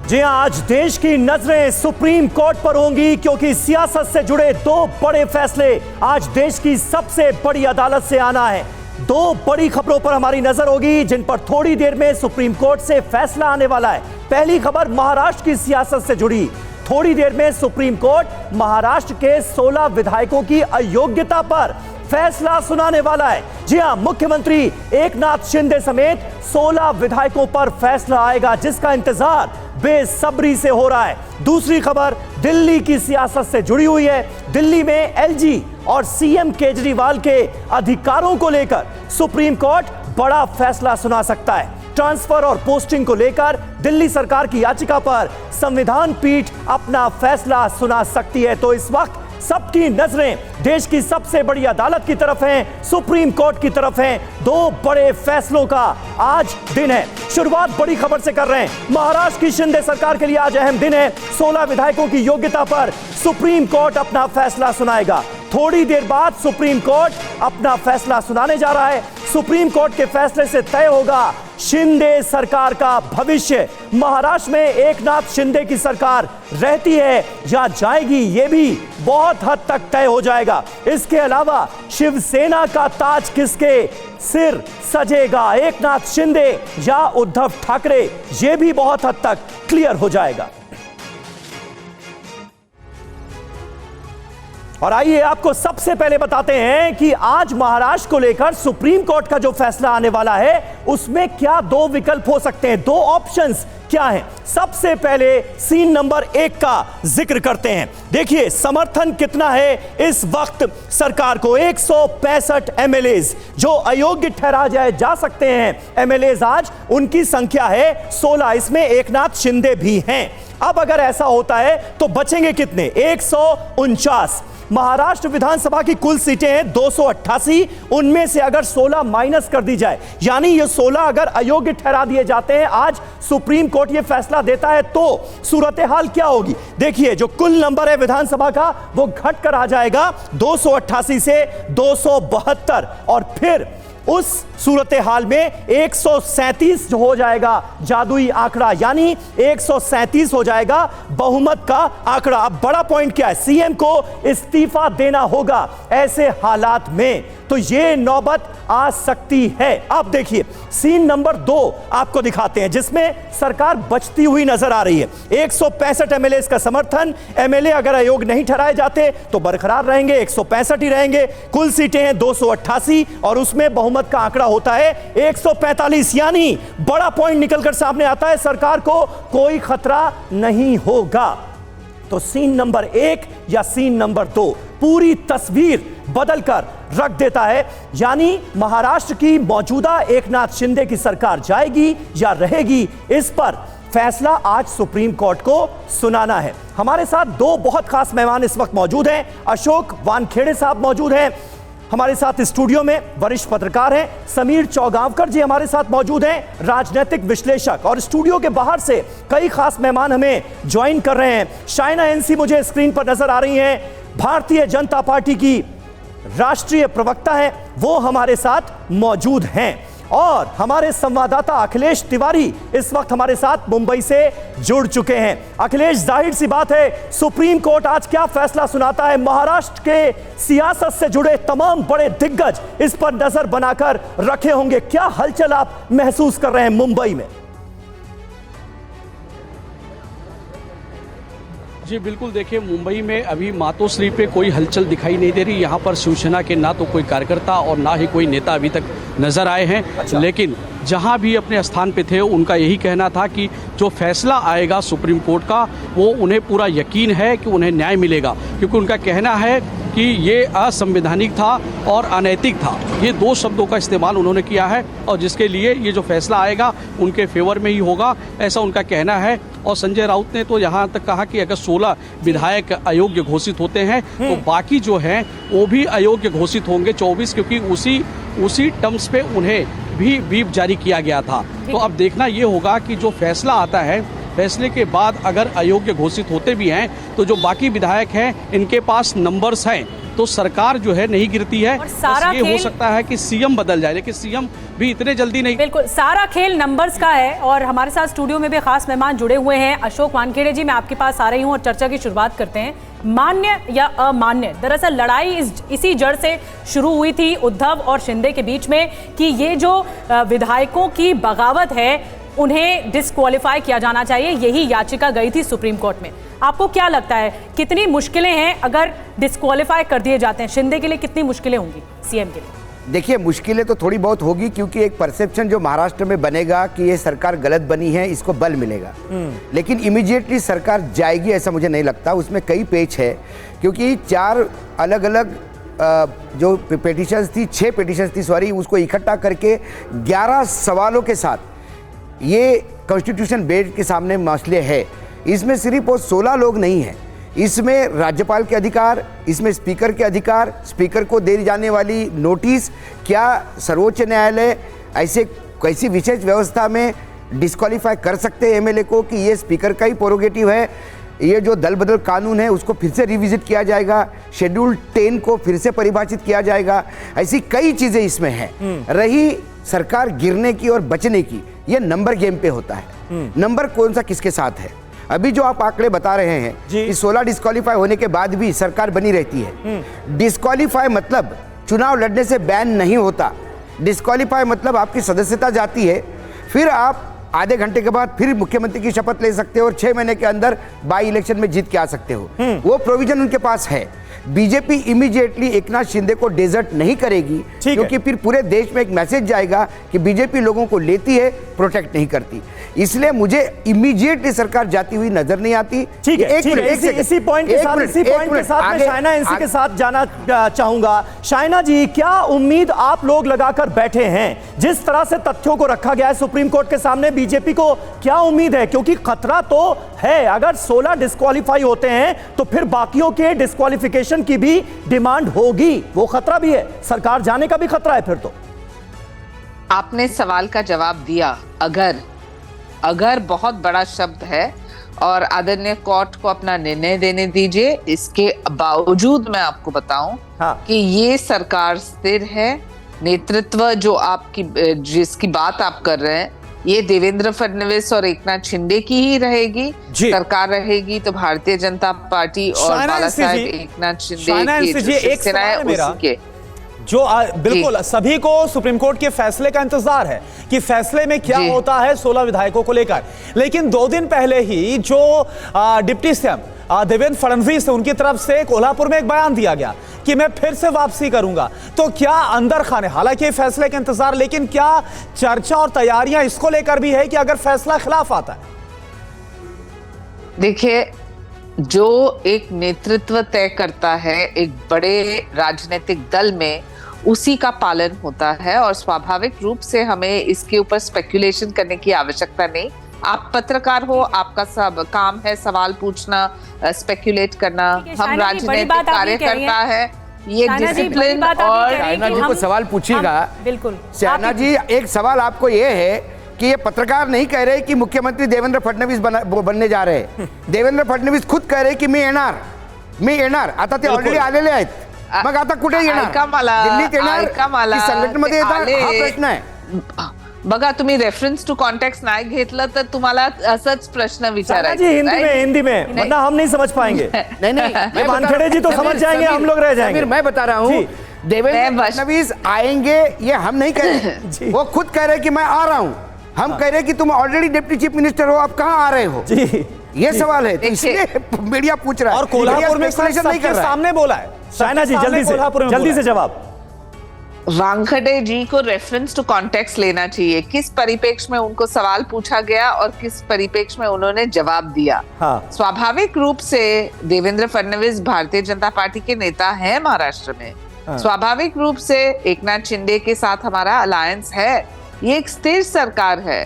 जी हां, आज देश की नजरें सुप्रीम कोर्ट पर होंगी क्योंकि सियासत से जुड़े दो बड़े फैसले आज देश की सबसे बड़ी अदालत से आना है। दो बड़ी खबरों पर हमारी नजर होगी जिन पर थोड़ी देर में सुप्रीम कोर्ट से फैसला आने वाला है। पहली खबर महाराष्ट्र की सियासत से जुड़ी। थोड़ी देर में सुप्रीम कोर्ट महाराष्ट्र के 16 विधायकों की अयोग्यता पर फैसला सुनाने वाला है। जी हां, मुख्यमंत्री एकनाथ शिंदे समेत 16 विधायकों पर फैसला आएगा जिसका इंतजार बेसब्री से हो रहा है। दूसरी खबर दिल्ली की सियासत से जुड़ी हुई है। दिल्ली में एलजी और सीएम केजरीवाल के अधिकारों को लेकर सुप्रीम कोर्ट बड़ा फैसला सुना सकता है। ट्रांसफर और पोस्टिंग को लेकर दिल्ली सरकार की याचिका पर संविधान पीठ अपना फैसला सुना सकती है। तो इस वक्त सबकी नजरें देश की सबसे बड़ी अदालत की तरफ हैं, सुप्रीम कोर्ट की तरफ हैं। दो बड़े फैसलों का आज दिन है। शुरुआत बड़ी खबर से कर रहे हैं। महाराष्ट्र की शिंदे सरकार के लिए आज अहम दिन है। 16 विधायकों की योग्यता पर सुप्रीम कोर्ट अपना फैसला सुनाएगा। थोड़ी देर बाद सुप्रीम कोर्ट अपना फैसला सुनाने जा रहा है। सुप्रीम कोर्ट के फैसले से तय होगा शिंदे सरकार का भविष्य। महाराष्ट्र में एकनाथ शिंदे की सरकार रहती है या जाएगी, यह भी बहुत हद तक तय हो जाएगा। इसके अलावा शिवसेना का ताज किसके सिर सजेगा, एकनाथ शिंदे या उद्धव ठाकरे, यह भी बहुत हद तक क्लियर हो जाएगा। और आइए आपको सबसे पहले बताते हैं कि आज महाराष्ट्र को लेकर सुप्रीम कोर्ट का जो फैसला आने वाला है उसमें क्या दो विकल्प हो सकते हैं, दो ऑप्शंस क्या हैं। सबसे पहले सीन नंबर 1 का जिक्र करते हैं। देखिए समर्थन कितना है इस वक्त सरकार को। 165 एमएलएज जो अयोग्य ठहरा जा सकते हैं एमएलएज, आज उनकी संख्या है 16, इसमें एकनाथ शिंदे भी हैं। अब अगर ऐसा होता है तो बचेंगे कितने, 149। महाराष्ट्र विधानसभा की कुल सीटें हैं 288, उनमें से अगर 16 माइनस कर दी जाए, यानी ये 16 अगर अयोग्य ठहरा दिए जाते हैं, आज सुप्रीम कोर्ट ये फैसला देता है तो सूरत हाल क्या होगी। देखिए जो कुल नंबर है विधानसभा का वो घट कर आ जाएगा 288 से 272 और फिर उस सूरत हाल में 137 हो जाएगा जादुई आंकड़ा, यानी 137 हो जाएगा बहुमत का आंकड़ा। अब बड़ा पॉइंट क्या है, सीएम को इस्तीफा देना होगा ऐसे हालात में, तो ये नौबत आ सकती है। अब देखिए सीन नंबर 2 आपको दिखाते हैं जिसमें सरकार बचती हुई नजर आ रही है। 165 एमएलए का समर्थन, एमएलए अगर अयोग्य नहीं ठहराए जाते तो बरकरार रहेंगे, 165 ही रहेंगे। कुल सीटें हैं 288 और उसमें बहुमत का आंकड़ा होता है 145, यानी बड़ा पॉइंट निकलकर सामने आता है, सरकार को कोई खतरा नहीं होगा। तो सीन नंबर 1 या सीन नंबर 2 पूरी तस्वीर बदलकर रख देता है, यानी महाराष्ट्र की मौजूदा एकनाथ शिंदे की सरकार जाएगी या रहेगी, इस पर फैसला आज सुप्रीम कोर्ट को सुनाना है। हमारे साथ दो बहुत खास मेहमान इस वक्त मौजूद हैं। अशोक वानखेड़े साहब मौजूद हैं हमारे साथ स्टूडियो में, वरिष्ठ पत्रकार हैं। समीर चौगांवकर जी हमारे साथ मौजूद हैं, राजनीतिक विश्लेषक। और स्टूडियो के बाहर से कई खास मेहमान हमें ज्वाइन कर रहे हैं। शाइना एनसी मुझे स्क्रीन पर नजर आ रही हैं, भारतीय जनता पार्टी की राष्ट्रीय प्रवक्ता हैं, वो हमारे साथ मौजूद हैं। और हमारे संवाददाता अखिलेश तिवारी इस वक्त हमारे साथ मुंबई से जुड़ चुके हैं। अखिलेश, जाहिर सी बात है सुप्रीम कोर्ट आज क्या फैसला सुनाता है, महाराष्ट्र के सियासत से जुड़े तमाम बड़े दिग्गज इस पर नजर बनाकर रखे होंगे। क्या हलचल आप महसूस कर रहे हैं मुंबई में? जी बिल्कुल, देखिए मुंबई में अभी मातोश्री पे कोई हलचल दिखाई नहीं दे रही। यहाँ पर शिवसेना के ना तो कोई कार्यकर्ता और ना ही कोई नेता अभी तक नजर आए हैं। अच्छा। लेकिन जहाँ भी अपने स्थान पे थे उनका यही कहना था कि जो फैसला आएगा सुप्रीम कोर्ट का वो उन्हें पूरा यकीन है कि उन्हें न्याय मिलेगा, क्योंकि उनका कहना है कि ये असंवैधानिक था और अनैतिक था। ये दो शब्दों का इस्तेमाल उन्होंने किया है और जिसके लिए ये जो फैसला आएगा उनके फेवर में ही होगा, ऐसा उनका कहना है। और संजय राउत ने तो यहाँ तक कहा कि अगर 16 विधायक अयोग्य घोषित होते हैं तो बाकी जो हैं वो भी अयोग्य घोषित होंगे 24, क्योंकि उसी टर्म्स पे उन्हें भी व्हिप जारी किया गया था। तो अब देखना ये होगा कि जो फैसला आता है, फैसले के बाद अगर अयोग्य घोषित होते भी हैं तो जो बाकी विधायक हैं इनके पास नंबर्स हैं तो सरकार जो है नहीं गिरती है। और सारा बस ये हो खेल- सकता है कि सीएम बदल जाए, लेकिन सीएम भी इतने जल्दी नहीं। बिल्कुल, सारा खेल नंबर्स का है। और हमारे साथ स्टूडियो में भी खास मेहमान जुड़े हुए हैं। अशोक वानखेड़े जी, मैं आपके पास आ रही हूं और चर्चा की शुरुआत करते हैं। मान्य या अमान्य, दरअसल लड़ाई इसी जड़ से शुरू हुई थी उद्धव और शिंदे के बीच में कि ये जो विधायकों की बगावत है उन्हें डिस्क्वालीफाई किया जाना चाहिए। यही याचिका गई थी सुप्रीम कोर्ट में। आपको क्या लगता है कितनी मुश्किलें हैं अगर डिस्क्वालीफाई कर दिए जाते हैं? शिंदे के लिए कितनी मुश्किलें होंगी सीएम के लिए? देखिए, मुश्किलें तो थोड़ी बहुत होगी, क्योंकि एक परसेप्शन जो महाराष्ट्र में बनेगा कि ये सरकार गलत बनी है, इसको बल मिलेगा। लेकिन इमीडिएटली सरकार जाएगी ऐसा मुझे नहीं लगता। उसमें कई पेच है, क्योंकि 4 अलग अलग जो पिटीशंस थी, 6 पिटीशंस थी सॉरी, उसको इकट्ठा करके 11 सवालों के साथ ये कॉन्स्टिट्यूशन बेंच के सामने मसले है। इसमें सिर्फ वो 16 लोग नहीं हैं, इसमें राज्यपाल के अधिकार, इसमें स्पीकर के अधिकार, स्पीकर को दी जाने वाली नोटिस, क्या सर्वोच्च न्यायालय ऐसे कैसी विशेष व्यवस्था में डिस्क्वालीफाई कर सकते हैं एमएलए को कि ये स्पीकर का ही प्रोरोगेटिव है। ये जो दल बदल कानून है उसको फिर से रिविजिट किया जाएगा, शेड्यूल 10 को फिर से परिभाषित किया जाएगा। ऐसी कई चीज़ें इसमें हैं। रही सरकार गिरने की और बचने की, ये नंबर गेम पे होता है। नंबर कौन सा किसके साथ है। अभी जो आप आंकड़े बता रहे हैं कि 16 डिस्क्वालीफाई होने के बाद भी सरकार बनी रहती है। डिस्क्वालीफाई मतलब चुनाव लड़ने से बैन नहीं होता। डिस्क्वालीफाई मतलब आपकी सदस्यता जाती है, फिर आप आधे घंटे के बाद फिर मुख्यमंत्री की शपथ ले सकते हो और 6 महीने के अंदर बाई इलेक्शन में जीत के आ सकते हो। वो प्रोविजन उनके पास है। बीजेपी इमीडिएटली एकनाथ शिंदे को डेजर्ट नहीं करेगी, क्योंकि फिर पूरे देश में एक मैसेज जाएगा कि बीजेपी लोगों को लेती है, प्रोटेक्ट नहीं करती। इसलिए मुझे इमीडिएटली सरकार जाती हुई नजर नहीं आती। ठीक है, इसी पॉइंट के साथ मैं शाइना एनसी के साथ जाना चाहूंगा। शाइना जी, क्या उम्मीद आप लोग लगाकर बैठे हैं? जिस तरह से तथ्यों को रखा गया है सुप्रीम कोर्ट के सामने, बीजेपी को क्या उम्मीद है? क्योंकि खतरा तो है, अगर 16 डिस्क्वालीफाई होते हैं तो फिर बाकियों के डिस्क्वालिफिकेशन की भी डिमांड होगी। वो खतरा भी है, सरकार जाने का भी खतरा है। फिर तो आपने सवाल का जवाब दिया। अगर बहुत बड़ा शब्द है और आदरणीय कोर्ट को अपना निर्णय देने दीजिए। इसके बावजूद मैं आपको बताऊं कि ये सरकार स्थिर है। नेतृत्व जो आपकी जिसकी बात आप कर रहे हैं, ये देवेंद्र फडणवीस और एकनाथ शिंदे की ही रहेगी। सरकार रहेगी तो भारतीय जनता पार्टी और बाला साहेब एकनाथ शिंदे के जो बिल्कुल सभी को सुप्रीम कोर्ट के फैसले का इंतजार है कि फैसले में क्या होता है 16 विधायकों को लेकर। लेकिन 2 दिन पहले ही जो डिप्टी सीएम देवेंद्र फडणवीस, उनकी तरफ से कोल्हापुर में एक बयान दिया गया कि मैं फिर से वापसी करूंगा। तो क्या अंदर खाने, हालांकि फैसले का इंतजार, लेकिन क्या चर्चा और तैयारियां इसको लेकर भी है कि अगर फैसला खिलाफ आता है? देखिए, जो एक नेतृत्व तय करता है एक बड़े राजनीतिक दल में, उसी का पालन होता है और स्वाभाविक रूप से हमें इसके ऊपर स्पेकुलेशन करने की आवश्यकता नहीं। आप पत्रकार हो, आपका सब काम है सवाल पूछना, स्पेकुलेट करना। हम राजनीतिक कार्यकर्ता है, ये डिसिप्लिन। और शाइना जी को सवाल पूछिएगा। बिल्कुल शाइना जी, एक सवाल आपको ये है कि ये पत्रकार नहीं कह रहे कि मुख्यमंत्री देवेंद्र फडणवीस बनने जा रहे हैं। देवेंद्र फडणवीस खुद कह रहे की मी येणार आता ते ऑलरेडी आलेले आहेत। मग आता कुठे येणार? दिल्लीत येणार की संघटनेमध्ये येणार? हा प्रश्न आहे। बघा, तुम्ही रेफरन्स टू कॉन्टेक्स्ट नाही घेतलं तर तुम्हाला असंच प्रश्न विचारायचे। हिंदी में वरना हम नहीं समझ पाएंगे। नहीं वानखेड़े जी तो समझ जाएंगे, हम लोग रह जाएंगे। मैं बता रहा हूँ, देवेंद्र फडणवीस आएंगे ये हम नहीं कह रहे। वो खुद कह रहे कि मैं आ रहा हूँ। हम कह रहे कि तुम ऑलरेडी डिप्टी चीफ मिनिस्टर हो, आप कहाँ आ रहे हो? ये सवाल है, तो इसलिए मीडिया पूछ रहा है। और कोल्हापुर में सबके सामने बोला है। शाइना जी, जल्दी से जवाब। वानखेड़े जी को रेफरेंस टू कॉन्टेक्स्ट लेना चाहिए। किस परिप्रेक्ष्य में उनको सवाल पूछा गया और किस परिप्रेक्ष्य में उन्होंने जवाब दिया। स्वाभाविक रूप से देवेंद्र फडणवीस भारतीय जनता पार्टी के नेता हैं महाराष्ट्र में। स्वाभाविक रूप से एकनाथ शिंदे के साथ हमारा अलायंस है। ये एक स्थिर सरकार है।